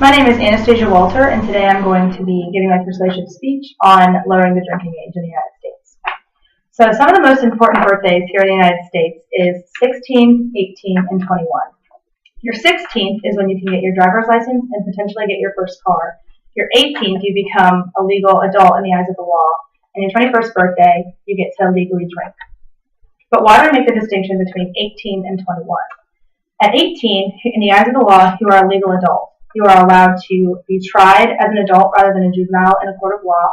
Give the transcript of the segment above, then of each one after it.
My name is Anastasia Walter, and today I'm going to be giving my persuasive speech on lowering the drinking age in the United States. So some of the most important birthdays here in the United States is 16, 18, and 21. Your 16th is when you can get your driver's license and potentially get your first car. Your 18th, you become a legal adult in the eyes of the law. And your 21st birthday, you get to legally drink. But why do we make the distinction between 18 and 21? At 18, in the eyes of the law, you are a legal adult. You are allowed to be tried as an adult rather than a juvenile in a court of law.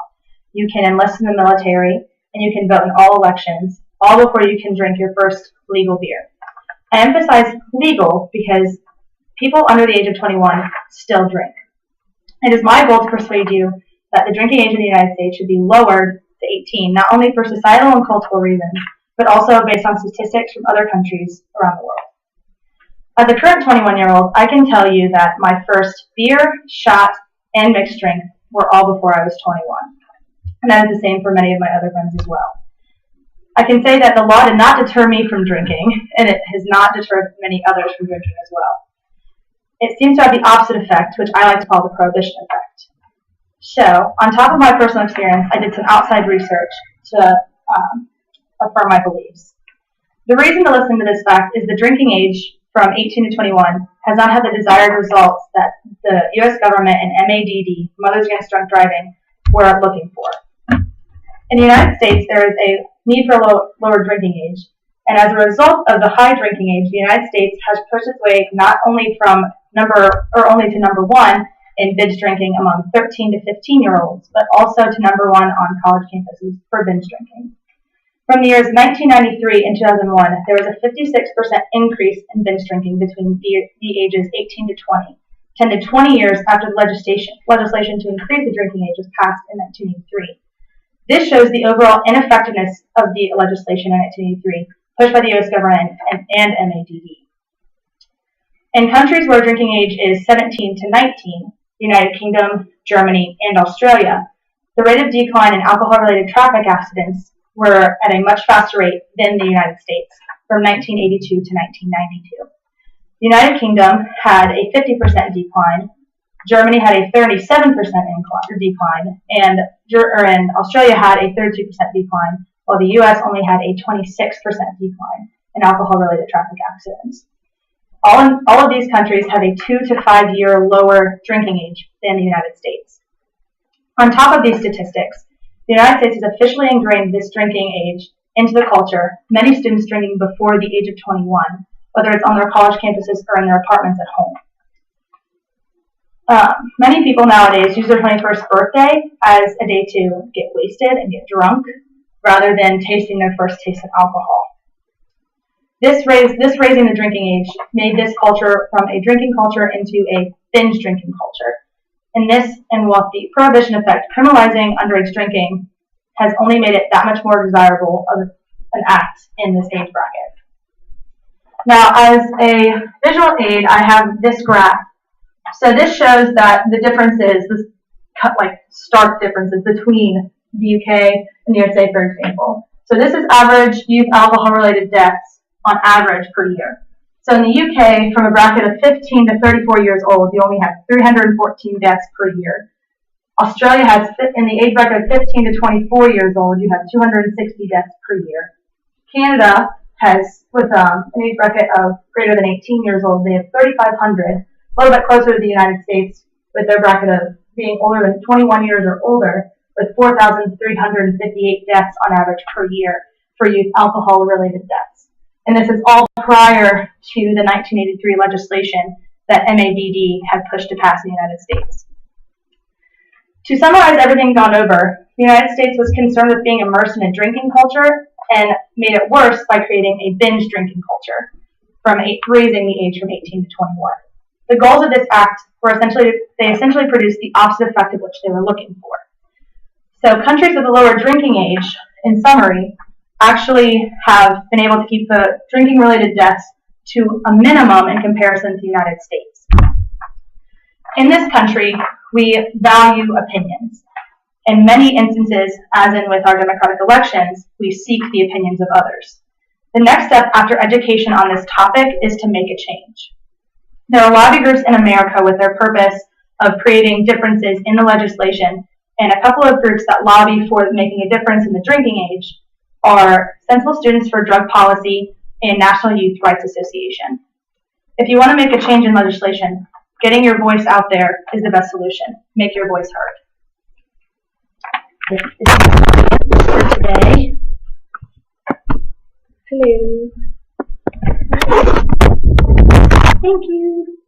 You can enlist in the military, and you can vote in all elections, all before you can drink your first legal beer. I emphasize legal because people under the age of 21 still drink. It is my goal to persuade you that the drinking age in the United States should be lowered to 18, not only for societal and cultural reasons, but also based on statistics from other countries around the world. As a current 21-year-old, I can tell you that my first beer, shot, and mixed drink were all before I was 21. And that is the same for many of my other friends as well. I can say that the law did not deter me from drinking, and it has not deterred many others from drinking as well. It seems to have the opposite effect, which I like to call the prohibition effect. So, on top of my personal experience, I did some outside research to affirm my beliefs. The reason to listen to this fact is the drinking age from 18 to 21 has not had the desired results that the U.S. government and MADD, Mothers Against Drunk Driving, were looking for. In the United States, there is a need for a lower drinking age, and as a result of the high drinking age, the United States has pushed its way not only only to number one in binge drinking among 13 to 15-year-olds, but also to number one on college campuses for binge drinking. From the years 1993 and 2001, there was a 56% increase in binge drinking between the ages 18 to 20, 10 to 20 years after the legislation to increase the drinking age was passed in 1983. This shows the overall ineffectiveness of the legislation in 1983, pushed by the U.S. government and MADD. In countries where drinking age is 17 to 19, the United Kingdom, Germany, and Australia, the rate of decline in alcohol-related traffic accidents were at a much faster rate than the United States, from 1982 to 1992. The United Kingdom had a 50% decline, Germany had a 37% decline, and Australia had a 32% decline, while the U.S. only had a 26% decline in alcohol-related traffic accidents. All of these countries have a 2 to 5 year lower drinking age than the United States. On top of these statistics, the United States has officially ingrained this drinking age into the culture, many students drinking before the age of 21, whether it's on their college campuses or in their apartments at home. Many people nowadays use their 21st birthday as a day to get wasted and get drunk, rather than tasting their first taste of alcohol. This raising the drinking age made this culture from a drinking culture into a binge drinking culture. And while the prohibition effect, criminalizing underage drinking, has only made it that much more desirable of an act in this age bracket. Now, as a visual aid, I have this graph. So this shows that the differences, stark differences between the UK and the USA, for example. So this is average youth alcohol-related deaths on average per year. So in the UK, from a bracket of 15 to 34 years old, you only have 314 deaths per year. Australia has, in the age bracket of 15 to 24 years old, you have 260 deaths per year. Canada has, with an age bracket of greater than 18 years old, they have 3,500, a little bit closer to the United States, with their bracket of being older than 21 years or older, with 4,358 deaths on average per year for youth alcohol-related deaths. And this is all prior to the 1983 legislation that MADD had pushed to pass in the United States. To summarize everything gone over, the United States was concerned with being immersed in a drinking culture and made it worse by creating a binge drinking culture, raising the age from 18 to 21. The goals of this act were essentially produced the opposite effect of which they were looking for. So countries with a lower drinking age, in summary, actually have been able to keep the drinking-related deaths to a minimum in comparison to the United States. In this country, we value opinions. In many instances, as in with our democratic elections, we seek the opinions of others. The next step after education on this topic is to make a change. There are lobby groups in America with their purpose of creating differences in the legislation. And a couple of groups that lobby for making a difference in the drinking age are Sensible Students for Drug Policy and National Youth Rights Association. If you want to make a change in legislation, getting your voice out there is the best solution. Make your voice heard. This is for today. Hello. Thank you.